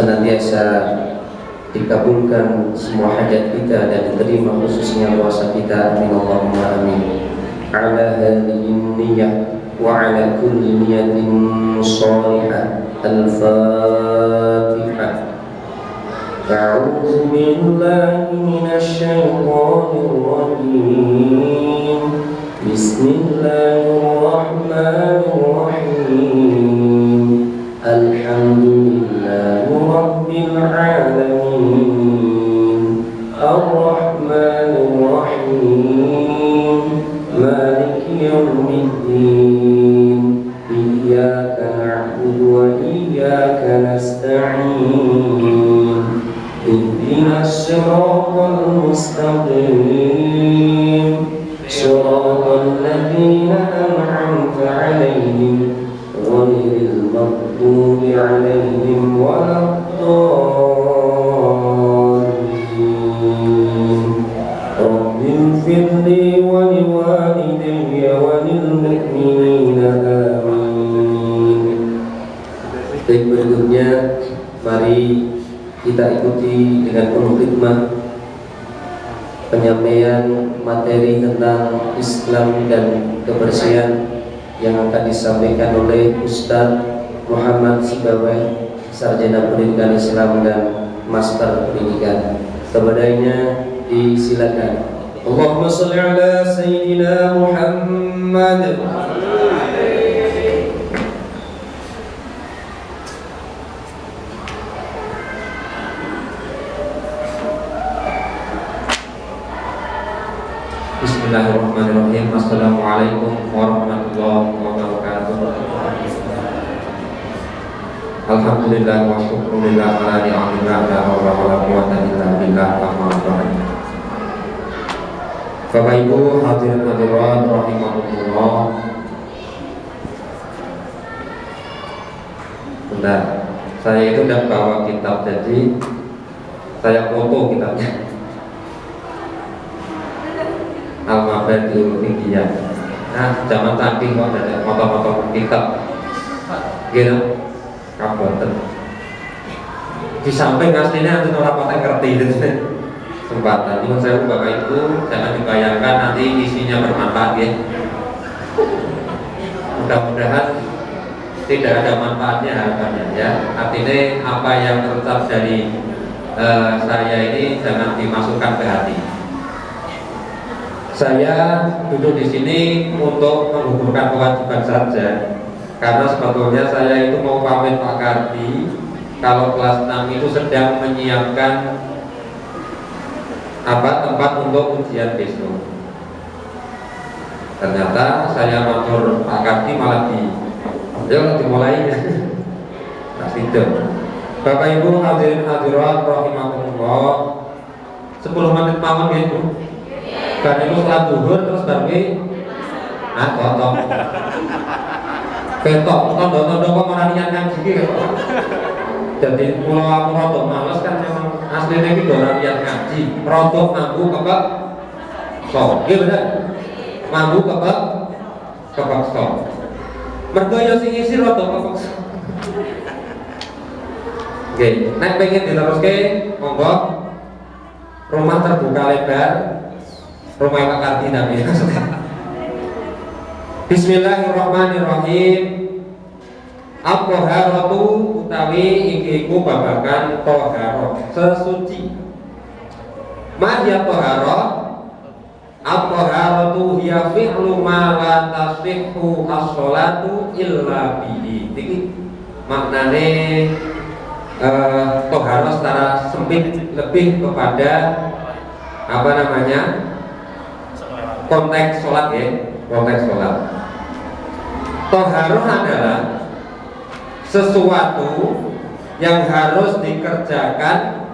senantiasa dikabulkan semua hajat kita dan diterima khususnya puasa kita. Amin Allahumma amin. Ala hadhihi niyyah wa ala kulli niyatin shalihah. Al-Fatihah. A'udzu billahi minasy syaithanir rajim. Bismillahirrahmanirrahim. Alhamdulillahi rabbil alamin. Ar-Rahmanir Rahim. Maliki yaumiddin. Iyyaka na'budu wa iyyaka nasta'in. Ihdinas siratal mustaqim. Shiratal ladzina an'amta 'alaihim ghairil maghdubi 'alaihim waladdallin. Rabbighfir li wa liwalidayya wa lil mu'minina amin. Baik, berikutnya mari kita ikuti dengan penuh hikmah penyampaian materi tentang Islam dan kebersihan yang akan disampaikan oleh Ustaz Muhammad Sibawai, Sarjana Pendidikan Islam dan Master Pendidikan. Kepadanya disilakan. Allahumma shalli ala Sayyidina Muhammad. Bismillahirrahmanirrahim. Assalamualaikum warahmatullahi wabarakatuh. Alhamdulillah wa syukrulillah ala ni'amillah la haula wala quwwata illa billah. Amma ba'd. Bapak Ibu hadirin hadirat rahimakumullah. Bentar, saya itu udah bawa kitab, jadi saya foto kitabnya. Al-Mabadiul Fiqhiyah. Nah, zaman tadi kok ada foto-foto kitab. Gitu. Kaboten. Di samping aslinya itu orang pakai ngerti itu kesempatan. Ini saya Bapak Ibu jangan dibayangkan nanti isinya bermanfaat ya. Mudah-mudahan tidak ada manfaatnya harapannya ya. Artinya apa yang terucap dari saya ini jangan dimasukkan ke hati. Saya duduk di sini untuk menggugurkan kewajiban saja, karena sebetulnya saya itu mau pamit Pak Kardi kalau kelas 6 itu sedang menyiapkan tempat untuk ujian besok. Ternyata saya matur Pak Kardi malah dimulai. Nah, tidak. Bapak Ibu hadirin hadirat rahimakumullah. 10 menit mawon ya Bu. Dan itu sholat zuhur terus baru kotok ketok tondo-tondo kok maranian ngaji gitu. Jadi kalau aku rodok males kan memang aslinya ini doranian ngaji rodok mampu kebak sok gitu bener mampu kebak sok mergo yo sing isi rodok kebak sok. Oke, nek pengen diteruske monggo, rumah terbuka lebar. Rumah Pak Kardi namanya. Bismillahirrahmanirrahim. At-thaharatu utawi iku babagan thaharah, sesuci. Ma hiya thaharah? At-thaharatu hiya fi'lu ma la tasihhu as-shalatu illa bihi. Iki maknane thaharah secara sempit lebih kepada konteks sholat ya, konteks sholat. Thaharah adalah sesuatu yang harus dikerjakan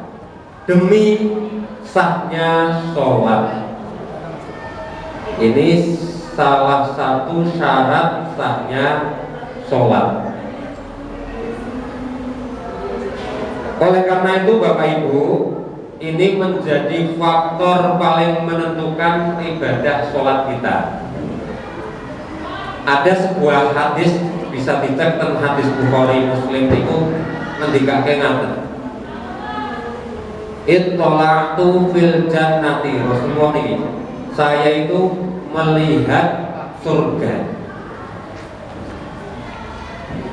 demi sahnya sholat. Ini salah satu syarat sahnya sholat. Oleh karena itu Bapak Ibu, ini menjadi faktor paling menentukan ibadah sholat kita. Ada sebuah hadis bisa dicek tentang hadis Bukhari Muslim itu ngendikake ngaten. Ittola'tu fil jannati, Rasulullah ini, saya itu melihat surga.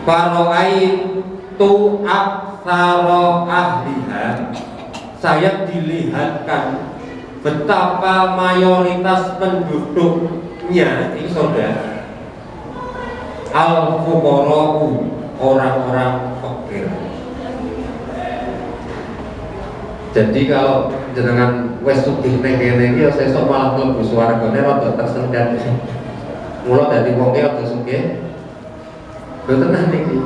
Faro'aitu aktsara ahliha, saya dilihatkan betapa mayoritas penduduknya ini surga al-fuqara'u, orang-orang fakir. Jadi kalau jenengan wes sugih ning kene iki ya sesuk malah mlebu swargane rada tersendat. Mula dadi wong e rada sugih. Lho tenan iki.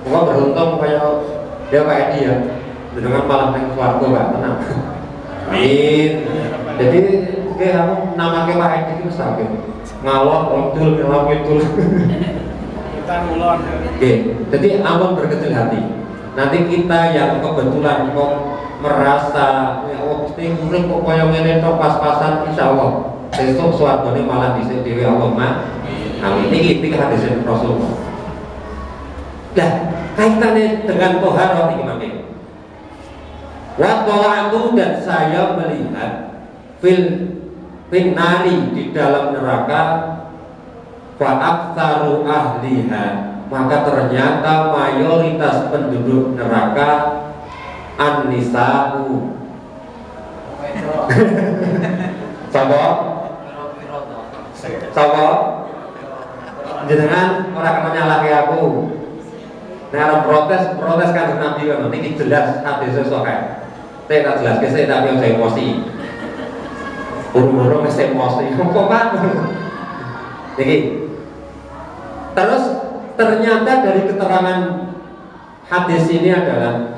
Wong beruntung kaya dia kayak dia. Jenengan malah ning swarga Pak, tenang. Amin. Jadi oke aku namake Pak Edi iki wis sakit. Ngalor ngidul ngalor ngidul. Kita ngulon. Oke, jadi ampun berkecil hati. Nanti kita yang kebetulan kok merasa ya Allah mesti urip kok kaya ngene tok pas-pasan insyaallah sesuk swargane malah dhisik dhewe Allahumma amin. Iki hadis Rasulullah. Nah, kaitannya dengan toharoh ini gimana? Waktu dan saya melihat fil nari di dalam neraka, fa'aktsaru ahliha, maka ternyata mayoritas penduduk neraka an-nisa'u. Sapa? Sapa? Jenengan ora kena nyalahke aku. Nah, protes kan Nabi kan ini jelas hadis sahih. Saya tak jelas, saya tak bisa emosi. Buru-buru mesti emosi. Kok Pak? Jadi terus ternyata dari keterangan hadis ini adalah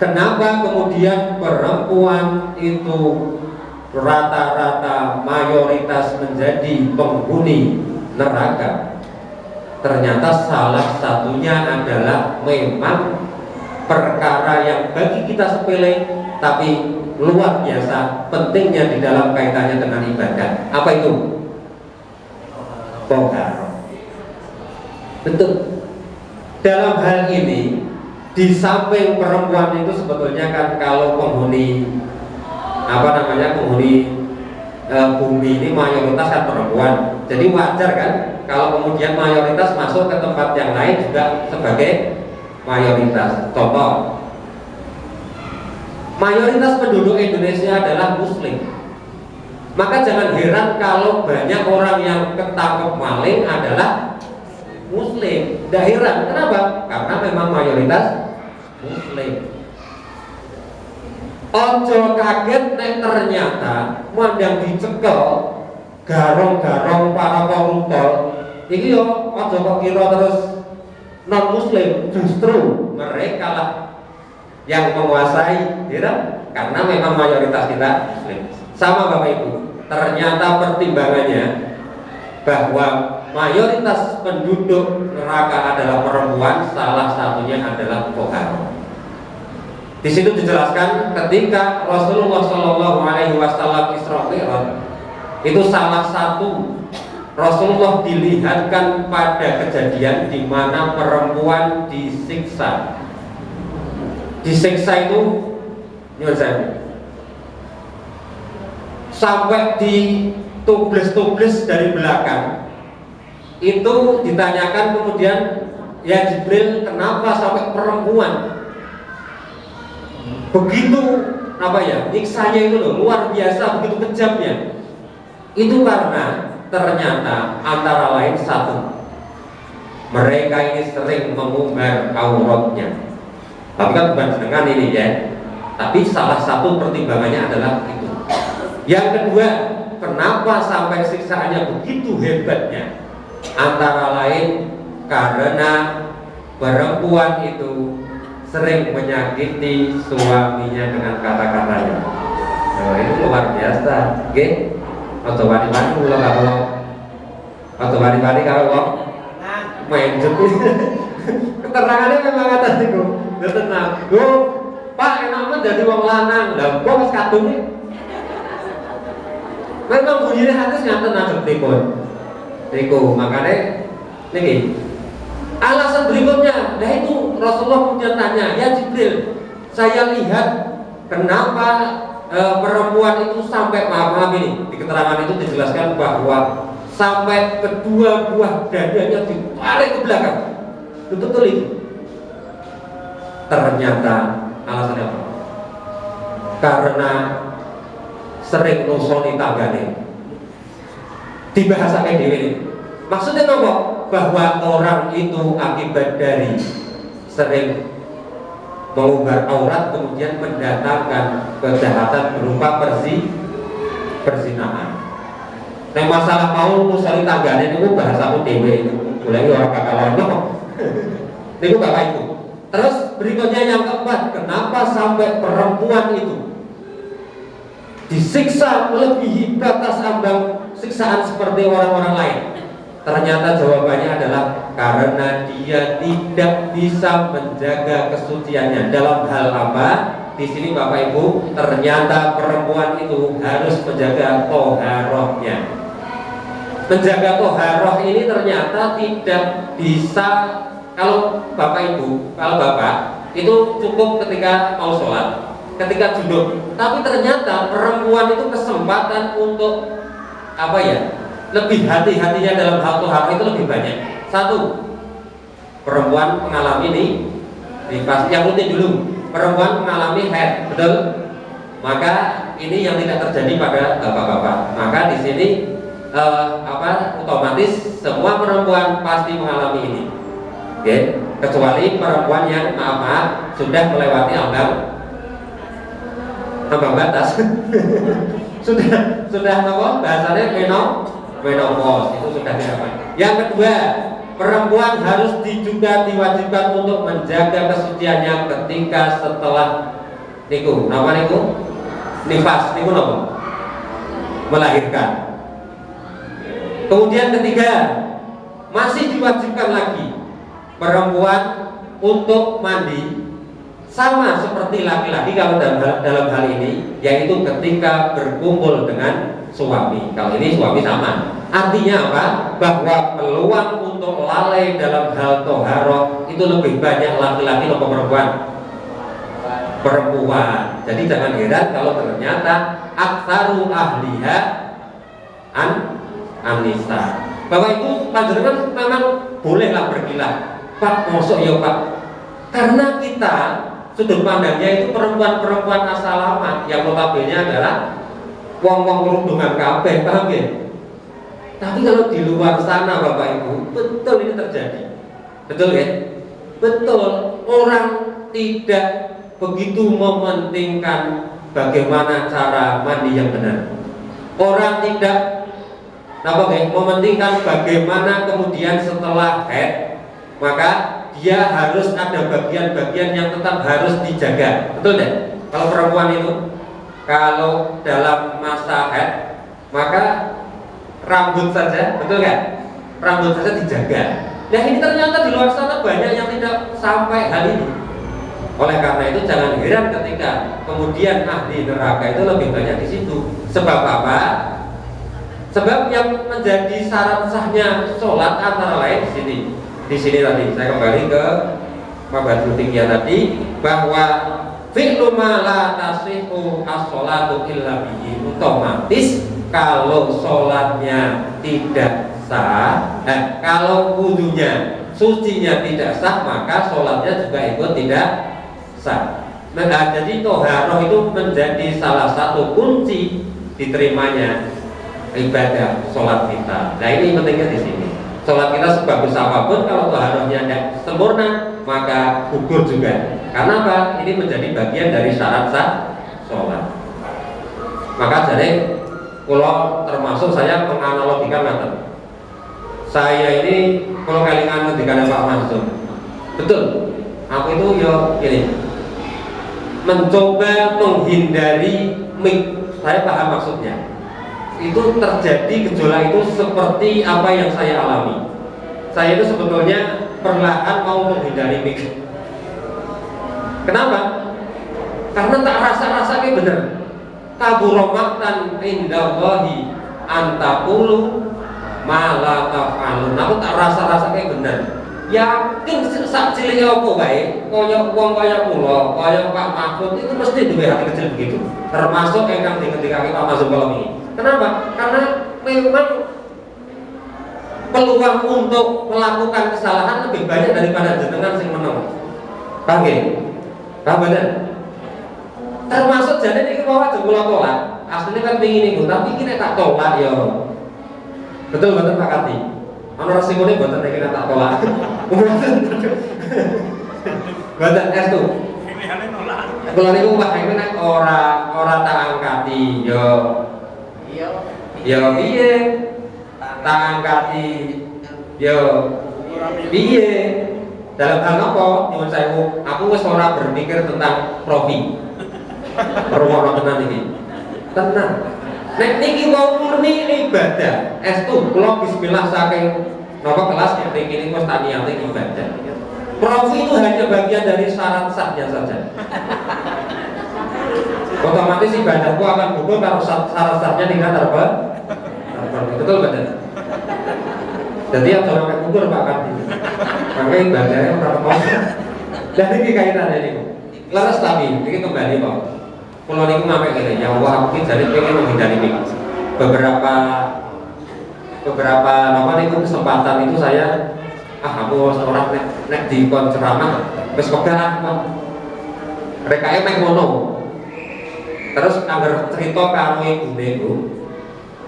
kenapa kemudian perempuan itu rata-rata mayoritas menjadi penghuni neraka. Ternyata salah satunya adalah memang perkara yang bagi kita sepele tapi luar biasa pentingnya di dalam kaitannya dengan ibadah. Apa itu? Toharoh. Betul. Dalam hal ini di samping perempuan itu sebetulnya kan kalau penghuni penghuni bumi ini mayoritas kan perempuan. Jadi wajar kan kalau kemudian mayoritas masuk ke tempat yang lain juga sebagai mayoritas. Contoh, mayoritas penduduk Indonesia adalah muslim. Maka jangan heran kalau banyak orang yang ketangkep maling adalah muslim. Tidak heran, kenapa? Karena memang mayoritas muslim. Ojo kaget nek ternyata mandang dicekel garong-garong para koruptor. Iki yo ojo kok kira terus non muslim, justru mereka lah yang menguasai, ya, karena memang mayoritas kita muslim. Sama Bapak Ibu, ternyata pertimbangannya bahwa mayoritas penduduk neraka adalah perempuan, salah satunya adalah toharoh. Di situ dijelaskan ketika Rasulullah SAW Isra Mi'raj, itu salah satu Rasulullah dilihatkan pada kejadian di mana perempuan disiksa. Disiksa itu sampai ditubles-tubles dari belakang. Itu ditanyakan kemudian, ya Jibril, kenapa sampai perempuan begitu nyiksanya itu loh, luar biasa, begitu kejamnya. Itu karena ternyata antara lain satu, mereka ini sering mengumbar auratnya. Tapi kan bukan dengan ini ya, tapi salah satu pertimbangannya adalah itu. Yang kedua, kenapa sampai siksaannya begitu hebatnya? Antara lain karena perempuan itu sering menyakiti suaminya dengan kata-katanya. Oh, ini luar biasa, oke? Atau wani-wani kalau nggak mau, atau wani-wani kalau main jepit. Keterangannya memang kata itu, dia tenang. Duh, Pak, enak jadi wong lanang, lah kok wis kadung nih. Memang bunyinya hadis ngaten nang pripun. Niku makanya niki alasan berikutnya, nah itu Rasulullah kemudian tanya, ya Jibril, saya lihat kenapa perempuan itu sampai, maaf ini di keterangan itu dijelaskan bahwa sampai kedua buah dadanya ditarik ke belakang. Betul itu. Ternyata alasannya apa? Karena sering nusoni tanggane. Dibahasakan dewe ini. Maksudnya apa? Bahwa orang itu akibat dari sering mengumbar aurat kemudian mendatangkan kejahatan berupa perzinahan. Nah masalah mau nusoni tanggane itu bahasaku dewe itu. Boleh orang kakalan no. Itu bapak itu. Terus berikutnya yang keempat, kenapa sampai perempuan itu disiksa melebihi batas ambang siksaan seperti orang-orang lain? Ternyata jawabannya adalah karena dia tidak bisa menjaga kesuciannya. Dalam hal apa? Di sini Bapak Ibu, ternyata perempuan itu harus menjaga toharohnya. Menjaga toharoh ini ternyata tidak bisa. Kalau Bapak Ibu, kalau Bapak itu cukup ketika mau sholat, ketika junub. Tapi ternyata perempuan itu kesempatan untuk apa ya? Lebih hati-hatinya dalam hal toharoh itu lebih banyak. Satu, perempuan mengalami ini yang rutin dulu. Perempuan mengalami haid, betul? Maka ini yang tidak terjadi pada bapak-bapak. Maka di sini otomatis semua perempuan pasti mengalami ini. Oke, kecuali perempuan yang maaf sudah melewati ambang batas. sudah apa bahasanya menopause itu sudah dilakukan. Yang kedua, perempuan harus juga diwajibkan untuk menjaga kesuciannya ketika setelah niku nifas niku melahirkan. Kemudian ketiga, masih diwajibkan lagi perempuan untuk mandi sama seperti laki-laki kalau dalam hal ini, yaitu ketika berkumpul dengan suami. Kalau ini suami sama. Artinya apa? Bahwa peluang untuk lalai dalam hal toharoh itu lebih banyak laki-laki atau perempuan. Jadi jangan heran kalau ternyata aktsaru ahliha anisa. Bapak Ibu panjenengan memang bolehlah berkilah. Pak, mosok ya Pak, karena kita sudut pandangnya itu perempuan-perempuan asal lama yang notabene adalah wong-wong kerudungan kabeh, paham ya? Tapi kalau di luar sana Bapak Ibu, betul ini terjadi. Betul ya? Betul, orang tidak begitu mementingkan bagaimana cara mandi yang benar. Orang tidak mementingkan bagaimana kemudian setelah haid, maka dia harus ada bagian-bagian yang tetap harus dijaga. Betul deh? Kalau perempuan itu kalau dalam masa haid, maka rambut saja, betul kan? Rambut saja dijaga. Nah ini ternyata di luar sana banyak yang tidak sampai hal ini. Oleh karena itu jangan heran ketika kemudian ahli neraka itu lebih banyak di situ. Sebab apa? Sebab yang menjadi syarat sahnya sholat antara lain di sini tadi saya kembali ke Mabadul Tiqiyah tadi, bahwa fi'lu ma la tasihhu as-sholatu illa bihi, otomatis kalau sholatnya tidak sah, kalau wudunya sucinya tidak sah, maka sholatnya juga ikut tidak sah. Nah, jadi toharoh itu menjadi salah satu kunci diterimanya ibadah sholat kita. Nah ini pentingnya di sini. Sholat kita sebagus apapun, kalau toharohnya tidak sempurna, maka gugur juga. Karena apa? Ini menjadi bagian dari syarat sah sholat. Maka jadi kalau termasuk saya menganalogikan nanti, saya ini kalau kelingan ketika Pak Mansur, betul, aku itu ini mencoba menghindari saya paham maksudnya. Itu terjadi gejolak itu seperti apa yang saya alami. Saya itu sebetulnya perlahan mau menghindari mik. Kenapa? Karena tak rasa-rasa kayak bener. Kaburomatan indallahi antaqulu ma la taf'alun. Aku tak rasa-rasa kayak bener. yakin sak cilik apa bae, kaya wong kaya kula, kaya Pak Mahfud itu mesti duwe hati kecil begitu. Termasuk ingkang dingendikake Pak Mazhum Kolom ini. Kenapa? Karena memang peluang untuk melakukan kesalahan lebih banyak daripada jenengan sing meneng. Paham nggih? Paham bener? Termasuk jane niki kula aja kula tolak. Asline kan pengin niku, tapi iki nek tak tolak ya. Betul betul Pak Karti. Ana resikone mboten nek tak tolak. Mboten estu. Pilihane nolak. Kula niku wae nek ora tak angkati yo. Iya. Yo piye? Tak angkati yo piye? Dalam hal apa? Nyuwun sewu, aku wis ora berpikir tentang profi. Permohonan tenan iki. Tenan. Nek niki wau murni ibadah. Estu kula bismillah saking napa kelas nek mriki niku wis tak niate ibadah. Profi itu hanya bagian dari syarat sahnya saja. Otomatis ibadahku akan gugur kalau syarat sahnya tidak terpenuhi. Betul betul. Jadi yang sampai gugur Pak Karti. Makanya ibadahnya orang mau. Dan ini kaitannya niku. Leres tapi ini kembali Pak. Kalau niku sampai gini, ya Allah mungkin jadi pengen menghindari ini. Beberapa nama niku kesempatan itu saya aku orang nek di kon ceramah wis pegaan Pak. Rekae mek ngono. Terus agar cerita karo ibune iku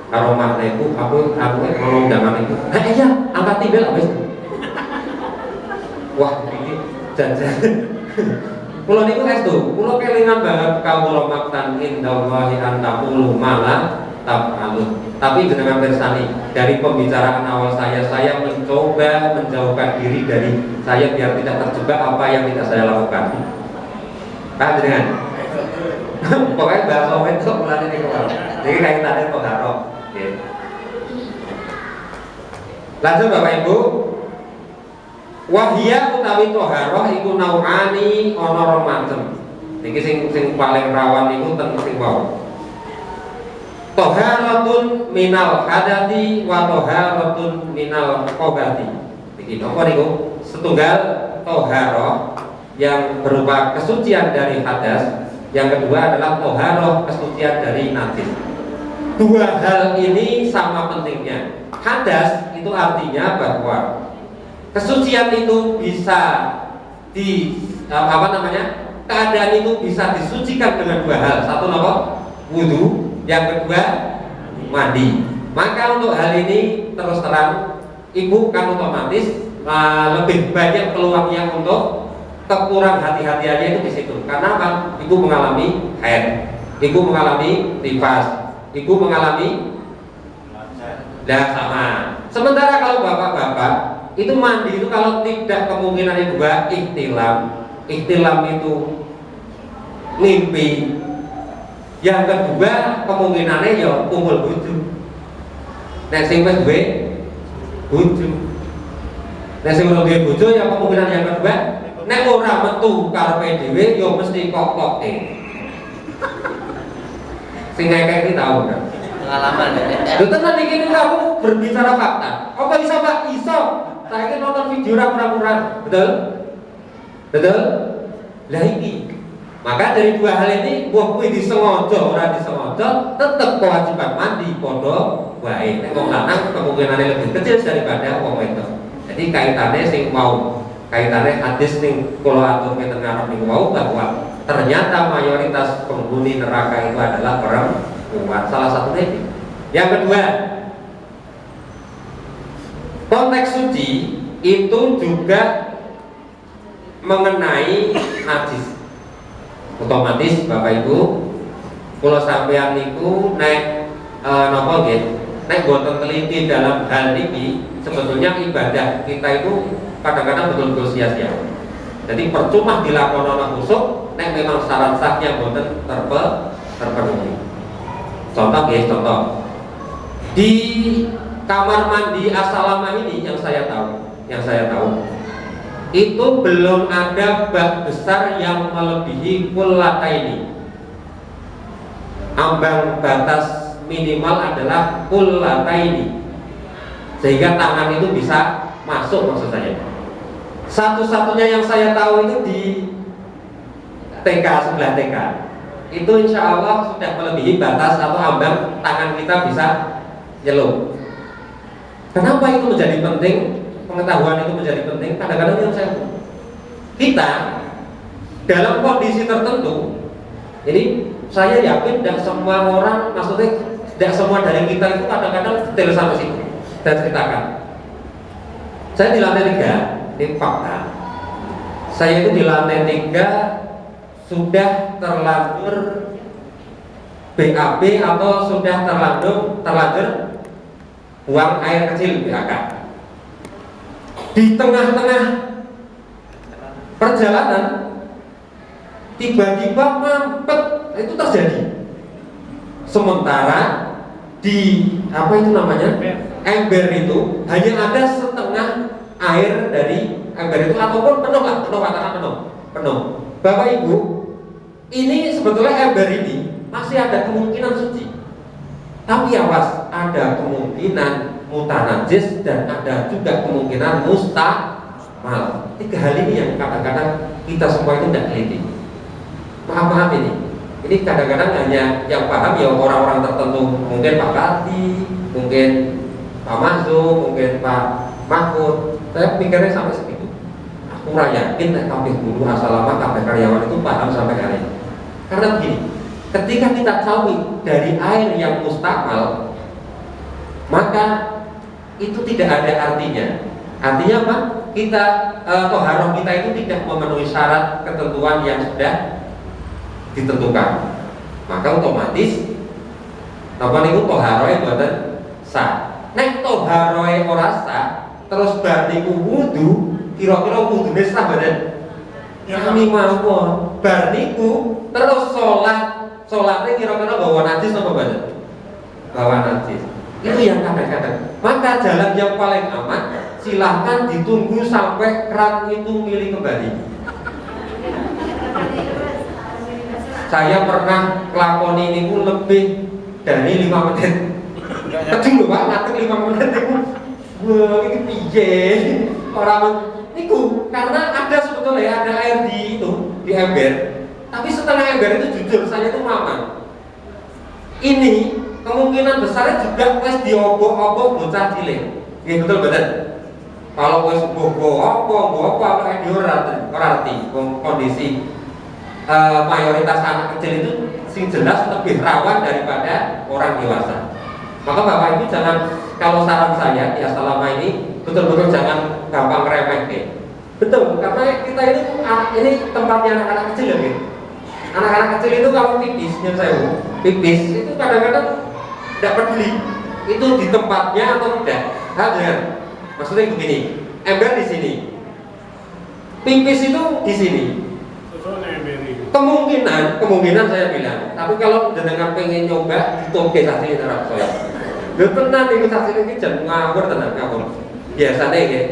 karo makne iku aku ngono undangan iku. Iya, angkat timbel wis. Wah, iki jajan. Kula niku estu, kula kelingan banget kawula maktan indallahi an taqulu mala taf'alun. Tapi jenengan pirsani, dari pembicaraan awal saya mencoba menjauhkan diri dari saya biar tidak terjebak apa yang tidak saya lakukan. Paham jenengan? Pokoknya bahasa itu mulane niku. Jadi kaitannya pengaruh. Nggih. Lanjut Bapak Ibu. Wahia utawi toharoh iku nau'ani ana rong macem. Niki sing paling rawan niku ten sing wau. Toharatun minal hadati wa toharatun minal qobati. Niki napa niku? Setunggal toharoh yang berupa kesucian dari hadas, yang kedua adalah toharoh kesucian dari najis. Dua hal ini sama pentingnya. Hadas itu artinya bahwa kesucian itu bisa keadaan itu bisa disucikan dengan dua hal. Satu apa? Wudu. Yang kedua mandi. Maka untuk hal ini terus terang ibu kan otomatis lebih banyak peluangnya untuk kekurang hati-hatiannya itu di situ. Karena apa? Ibu mengalami haid, ibu mengalami nifas, ibu mengalami sama. Sementara kalau bapak-bapak itu mandi itu kalau tidak kemungkinan yang dua ihtilam itu mimpi, yang kedua kemungkinannya ya kumpul bojo. Nek sing wis duwe bojo, nek sing ora duwe bojo ya kemungkinan yang kedua nek ora metu karepe dhewe ya mesti kok-koke. Sing kayak iki tahu kan pengalaman ya. Tenan iki aku berbicara fakta. Apa iso Pak? Iso. Saya nonton video kurang-kurang, betul? Betul? Lah ini. Maka dari dua hal ini, buah kuwi disengaja ora disengaja, tetap kewajiban mandi padha wae. Nek wong lanang kemungkinannya lebih kecil daripada wong wedok. Jadi kaitannya hadis ning kula atur meten ngarep niku wau bahwa ternyata mayoritas penghuni neraka itu adalah perempuan. Salah satunya ini. Yang kedua, konteks suci itu juga mengenai najis. Otomatis Bapak Ibu, kalau sampean niku nek napa nggih, nek boten teliti dalam hal ini, sebetulnya ibadah kita itu kadang-kadang betul-betul sia-sia. Jadi percuma dilakonono khusuk nek memang syarat sahnya boten terpenuhi. Contoh nggih, contoh. Di kamar mandi As-Salamah ini yang saya tahu itu belum ada bak besar yang melebihi kullataini. Ambang batas minimal adalah kullataini, sehingga tangan itu bisa masuk maksud saya. Satu-satunya yang saya tahu itu di TK, sebelah TK. Itu insya Allah sudah melebihi batas atau ambang tangan kita bisa nyelup. Kenapa itu menjadi penting? Pengetahuan itu menjadi penting. Kadang-kadang yang kita dalam kondisi tertentu, ini saya yakin tidak semua orang, maksudnya tidak semua dari kita itu kadang-kadang detail sampai situ dan ceritakan. Saya di lantai 3, ini fakta. Saya itu di lantai 3 sudah terlanjur BAB atau sudah terlanjur buang air kecil BAK. Di tengah-tengah perjalanan tiba-tiba mampet, itu terjadi. Sementara di apa itu namanya, ember itu hanya ada setengah air dari ember itu, ataupun penuh lah, penuh. Bapak Ibu, ini sebetulnya ember ini masih ada kemungkinan suci, tapi awas, ada kemungkinan mutanajis dan ada juga kemungkinan mustamal. 3 hal ini yang kadang-kadang kita semua itu tidak teliti. Maaf ini kadang-kadang hanya yang paham ya orang-orang tertentu, mungkin Pak Kati, mungkin Pak Mazum, mungkin Pak Mahfud. Saya pikirnya sampai segitu. Aku yakin kabeh guru asal lama, kabeh karyawan itu paham sampai hari ini. Karena begini, ketika kita tahu dari air yang mustamal, maka itu tidak ada artinya. Artinya apa? Kita toharoh kita itu tidak memenuhi syarat ketentuan yang sudah ditentukan. Maka otomatis napa niku toharoe boten sah. Nek toharoe ora sah, terus bar niku wudu, kira-kira wudune sah boten? Kami mawon. Bar niku terus salatnya kira-kira bawa najis apa boten? Bawa najis. Itu yang kadang-kadang. Maka jalan yang paling aman, silahkan ditunggu sampai keran itu milih kembali. Saya pernah kelakoni ini lebih dari 5 menit. Kecil loh Pak, ngatur 5 menit itu. Wah, ini piye? Orang niku karena ada sebetulnya ada air di itu, di ember. Tapi setengah ember itu jujur saya itu mamang. Ini kemungkinan besarnya juga wes diobok-obok bocah cilik. Nggih betul betul. Kalau wes obok-obok apa ora arti kondisi mayoritas anak kecil itu sing jelas lebih rawan daripada orang dewasa. Maka Bapak Ibu jangan, kalau saran saya di Assalama ini betul-betul jangan gampang remeh deh. Betul, karena kita ini tempatnya anak-anak kecil ya, gitu. Anak-anak kecil itu kalau pipis, pipis itu kadang-kadang tidak peduli itu di tempatnya atau tidak. Jangan. Maksudnya begini, ember di sini, pipis itu di sini. Kemungkinan saya bilang, tapi kalau jenengan pengen nyoba, itu saksi terhadap saya. Lu tenan itu saksi ini jangan ngawur tenan ngawur. Biasanya ya,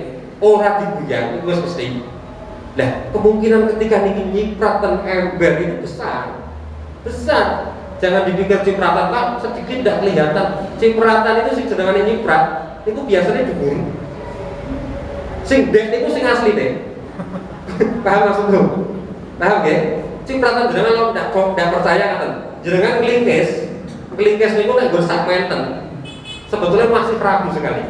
orang dibuyang itu mesti. Nah, kemungkinan ketika niki nyipratan ember itu besar. Jangan dipikir cipratan Pak, sedikit tidak kelihatan. Cipratan itu sing jenengan nyiprat, itu biasanya diburu. Sing dek itu sing asli deh. Paham maksudku? Paham ya? Cipratan jenengan kalau tidak percaya kan, jenengan kelingkes niku nek nggo segmenten. Sebetulnya masih ragu sekali.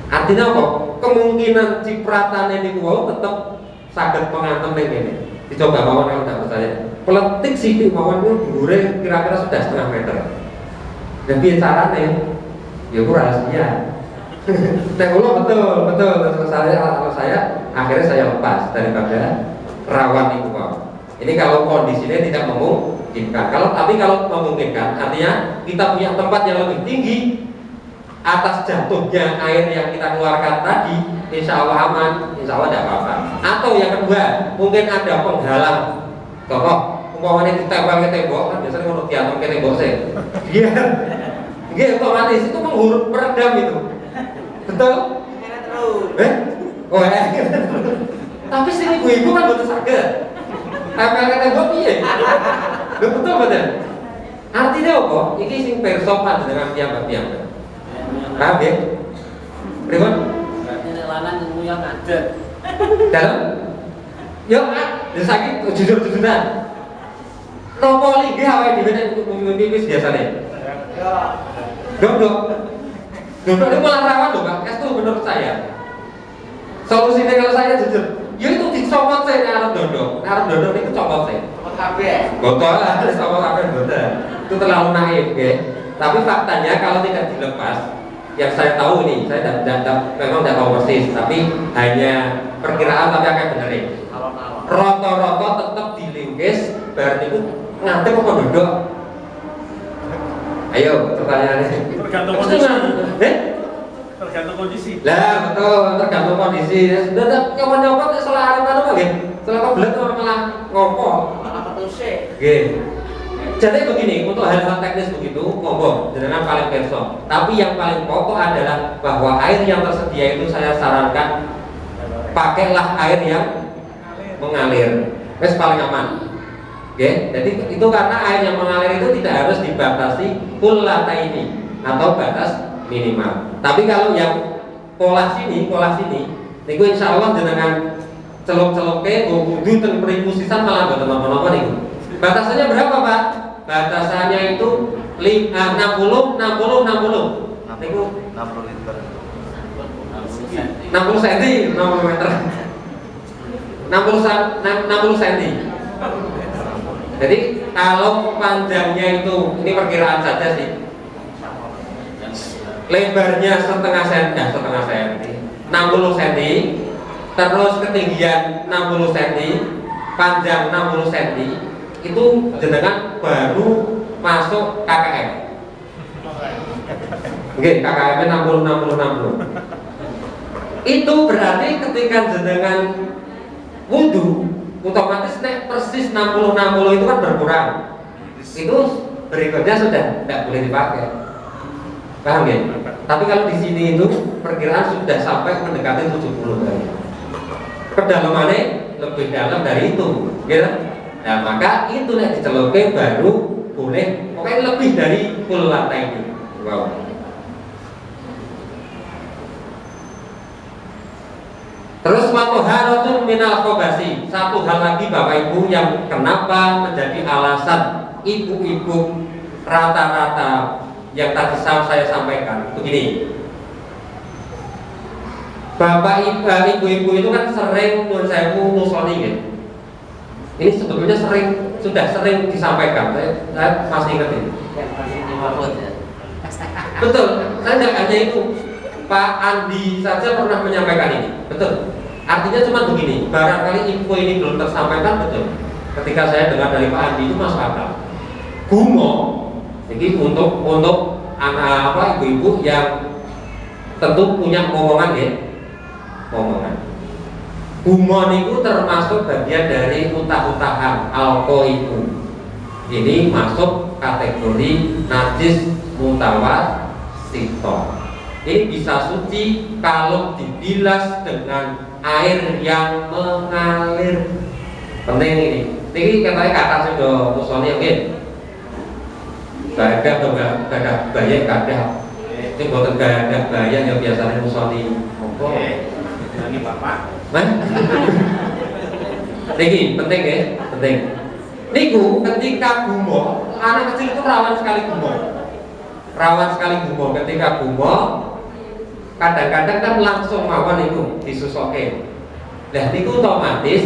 Artinya apa? Kemungkinan cipratan ini tetap saged pengantem ini. Dicoba mawon kalau tidak percaya. Peletik sithik mawon itu dhuwure kira-kira sudah 1/2 meter. Dan piye carane? Ya ku rahasia. Nek kula betul terus saya akhirnya saya lepas daripada rawan itu Pak. Ini kalau kondisinya tidak memungkinkan. Tapi kalau memungkinkan, artinya kita punya tempat yang lebih tinggi atas jatuhnya air yang kita keluarkan tadi, insya Allah aman, insya Allah tidak apa-apa. Atau yang kedua, mungkin ada penghalang. Contoh, umpamanya ditempel ke tembok, kan biasanya kalau diatur ke tembok saya. Dia otomatis itu meredam itu. Betul? Tapi sini ibu kan betul saged. Tempel ke tembok piye? Betul betul. Artinya apa? Iki sing pirsa panjenengan piyambak. Paham ya? Pripun? Berarti nek lanang nguyak kadet. Dalam yo sakit jujur-jujuran. Nopo lagi awake dhewe nek mimpi biasane. Dok. Dok itu malah rawan loh Pak. Itu menurut saya. Solusinya kalau saya jujur, ya itu dicopot saya arep dodok. Arep dodok itu copot saya. Copot kabeh. Botol lah, copot kabeh boten. Itu terlalu naif, nggih. Tapi faktanya kalau tidak dilepas, yang saya tahu ini, saya memang tidak tahu persis, tapi hanya perkiraan tapi akan benerin. Roto-roto tetap dilingkis, berarti itu ngantek apa dodok? Ayo pertanyaannya. Tergantung kondisi. Tergantung kondisi. Lah betul, tergantung kondisi. Sudah nyopot-nyopot salah arep anu nggih. Salah kebelet malah ngopo. Malah ketuse. Nggih. Jadi begini, untuk hal-hal teknis begitu, monggo jenengan paling perso. Tapi yang paling pokok adalah bahwa air yang tersedia itu saya sarankan pakailah air yang mengalir. Wes paling aman. Oke, jadi itu karena air yang mengalir itu tidak harus dibatasi kullata ini atau batas minimal. Tapi kalau yang pola sini, niku insya Allah jenengan celok-celoke wudu ten mriku sisan malah boten napa-napa niku. Batasannya berapa, Pak? Batasannya itu 60. Niku 60 liter. 60 cm, 60 meter. 60 cm. Jadi kalau panjangnya itu, ini perkiraan saja sih. Lebarnya setengah senti, 60 cm. Terus ketinggian 60 cm, panjang 60 cm. Itu jenengan baru masuk KKM. Oke, KKM-nya 60. Itu berarti ketika jenengan wudu, otomatis nek persis 60 itu kan berkurang. Itu berikutnya sudah tidak boleh dipakai. Paham ya? Tapi kalau di sini itu perkiraan sudah sampai mendekati 70 kali. Kedalamannya lebih dalam dari itu, gitu? Nah maka itu nek diceloke baru boleh, pokoknya lebih dari kullata ini. Wow. Terus matoharatun minal khobasi. Satu hal lagi Bapak Ibu yang kenapa menjadi alasan ibu-ibu rata-rata yang tadi saya sampaikan begini. Bapak ibu-ibu itu kan sering menurut saya nusoni gitu. Ini sebetulnya sudah sering disampaikan. Saya masih ingat ini. Betul, saya tidak hanya itu. Pak Andi saja pernah menyampaikan ini. Betul. Artinya cuma begini, barangkali info ini belum tersampaikan, betul. Ketika saya dengar dari Pak Andi itu masuk akal. Gumo, jadi untuk anak ibu-ibu yang tentu punya omongan ya, omongan. Gumo itu termasuk bagian dari utah-utahan alkoiku. Ini masuk kategori najis mutawassithah. Ini bisa suci kalau dibilas dengan air yang mengalir. Penting ini. Ini katanya kata sudah musoni oke. Gadah bayar gadah. Ini bukan gadah bayar yang biasanya musoni. Oke. Ini Bapak. Niki penting ya, penting. Niku ketika gumo, anak kecil itu rawan sekali gumo. Rawan sekali gumo. Ketika gumo, kadang-kadang kan langsung mawon itu disusoke. Lah niku otomatis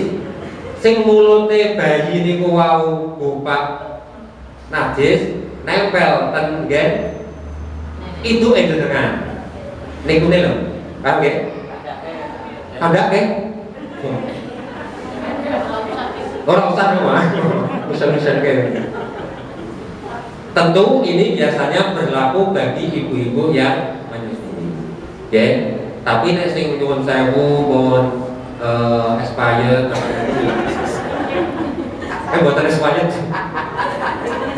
sing mulute bayi niku wau bupak najis nempel ten nggen itu dengan niku ne lho. Paham nggih? Ada nggih? Orang usah mah. Usah-usah nggih. Tentu ini biasanya berlaku bagi ibu-ibu yang menyusui. Ya, tapi nek sing nyuwun sewu pun expired mboten expired.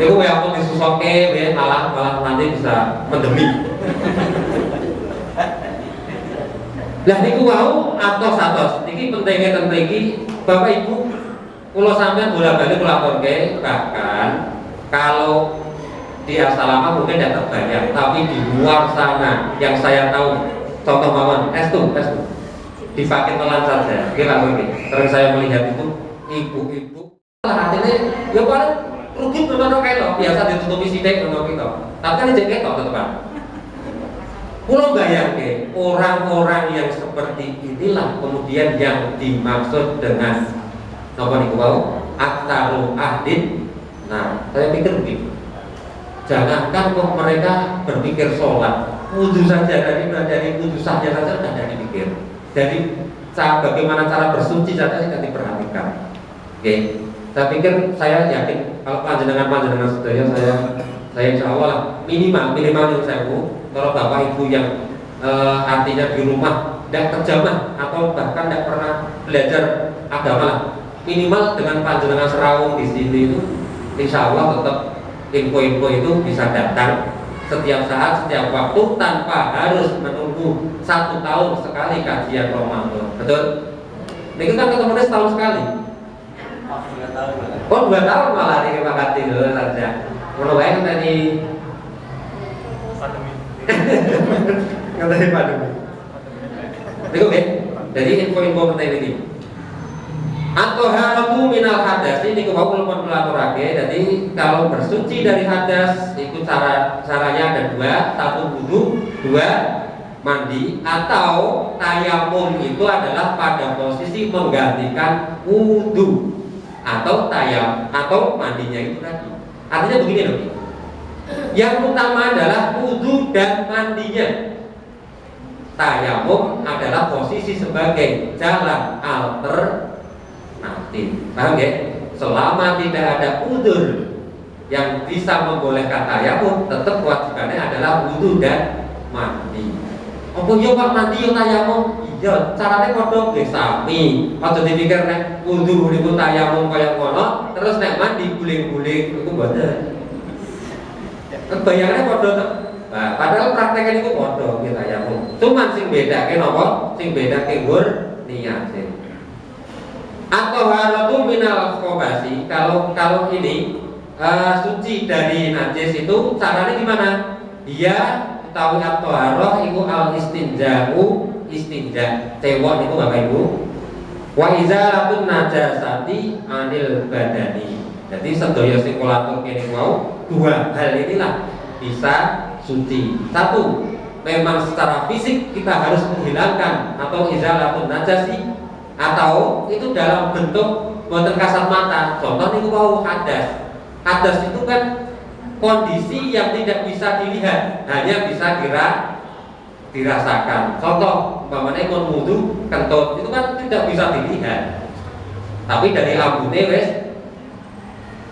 Niku ya pun disusoke malah nanti bisa mendemi. Lah niku wau atos-atos. Niki pentingnya tentang iki Bapak Ibu kula sampeyan bolak-balik laporke bahkan kalau di asrama mungkin tidak terbayang, tapi di luar sana yang saya tahu contoh mawon S2 dipakai pelan saja. Kira begini. Sering saya melihat itu ibu-ibu lah artinya ya paling rugi nonton kayak biasa ditutupi sidik nonton itu. Tapi kan jadi ketok teman. Pulau bayangke orang-orang yang seperti inilah kemudian yang dimaksud dengan apa nih kau aktaru ahdin. Nah, saya pikir begitu. Jangankan kok mereka berpikir sholat, wudhu saja dari wudhu saja sudah tidak dipikir. Jadi bagaimana cara bersuci saja tidak diperhatikan. Oke, saya pikir saya yakin kalau panjenengan sedaya saya insya Allah lah, minimal yang saya kalau bapak ibu yang artinya di rumah tidak terjamah atau bahkan tidak pernah belajar agama lah, minimal dengan panjenengan serawung di sini itu insya Allah tetap info-info itu bisa datang setiap saat, setiap waktu tanpa harus menunggu 1 tahun sekali kajian Ramadan. Betul? Ini kan ketemu setahun sekali. Oh 2 tahun malah nih Pak Kati dulu saja. Kalau bayang tadi Pandemi. katanya pandemi. Ini oke. Jadi info-info penting ini. Atau haratu minal hadas ini kau pun melaturake. Jadi kalau bersuci dari hadas itu caranya ada 2, 1 wudu, 2 mandi, atau tayamum itu adalah pada posisi menggantikan wudu atau atau mandinya itu tadi. Artinya begini loh. Yang utama adalah wudu dan mandinya. Tayamum adalah posisi sebagai jalan alternatif. Paham ya? Selama tidak ada udzur yang bisa membolehkan tayamum, tetap kewajibannya adalah wudu dan mandi. Oh iya Pak, mandi yo tayamum. Iya, caranya padha nggih sami. Aja dipikir nek wudu niku tayamum kaya ngono, terus nek mandi guling-guling iku mboten. Kebayangannya padha. Nah, padahal prakteknya itu padha nggih tayamum. Cuman sing bedake napa? Sing bedake nggur niat sih. Atau haratu minal khobasi. Kalau ini suci dari najis itu caranya gimana? Dia tahu atau haroh itu al istinja cewek itu Bapak Ibu. Wa izalatun najasati anil badani. Jadi sedaya sing kula kene mau 2 hal inilah bisa suci. 1, memang secara fisik kita harus menghilangkan atau izalatun najasi, atau itu dalam bentuk boten kasat mata. Contoh niku mau hadas. Hadas itu kan kondisi yang tidak bisa dilihat, hanya bisa dirasakan. Contoh, umpamanya kon wudu kentut itu kan tidak bisa dilihat, tapi dari ambune wes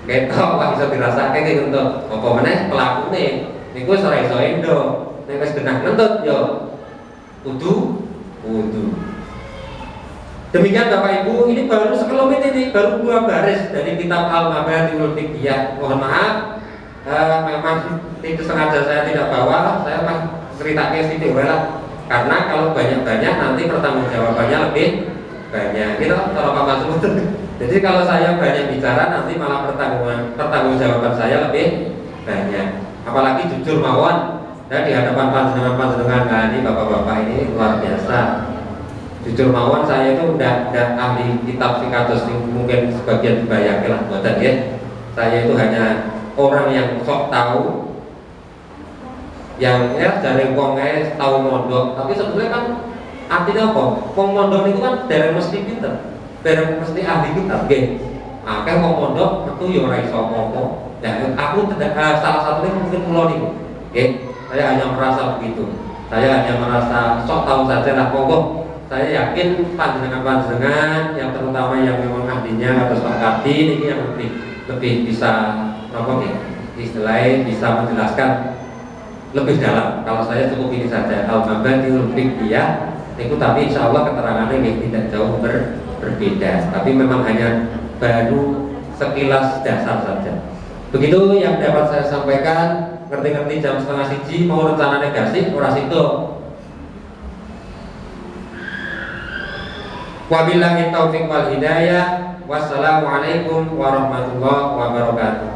ketok kok bisa dirasakan kayak kentut. Apa meneh pelakune niku ora iso endo, nek wis genah kentut yo wudu. Demikian Bapak Ibu, ini baru sekelumit ini, baru 2 baris dari kitab Al-Mabadiul Fiqhiyah. Mohon maaf, memang itu sengaja saya tidak bawa, saya ceritakan sedikit lah. Karena kalau banyak-banyak nanti pertanggungjawabannya lebih banyak. Gitu, kalau Pak Mas. Jadi kalau saya banyak bicara nanti malah pertanggungjawaban saya lebih banyak. Apalagi jujur mawon, di hadapan panjenengan, nah ini bapak-bapak ini luar biasa. Jujur mawon saya itu udah ahli kitab singkatus mungkin sebagian dibayangkan lah buatan ya. Saya itu hanya orang yang sok tahu, yang ya dari wongnya tahu mondok, tapi sebetulnya kan artinya apa? Wong mondok itu kan dari mesti pinter, dari mesti ahli kitab geng. Kan wong mondok itu ya ora iso apa-apa. Dan aku salah satunya mungkin pulau nih, saya hanya merasa begitu. Saya hanya merasa sok tahu saja lah pokok. Saya yakin panjenengan yang terutama yang memang ahlinya atau pakati ini yang lebih bisa apa nih istilahnya bisa menjelaskan lebih dalam. Kalau saya cukup ini saja Al-Mabadiul Fiqhiyah itu, tapi insya Allah keterangannya tidak jauh berbeda, tapi memang hanya baru sekilas dasar saja. Begitu yang dapat saya sampaikan. Ngerti-ngerti jam 12:30 mau rencana negasi ora situ. Wabillahi taufiq wal hidayah. Wassalamualaikum warahmatullahi wabarakatuh.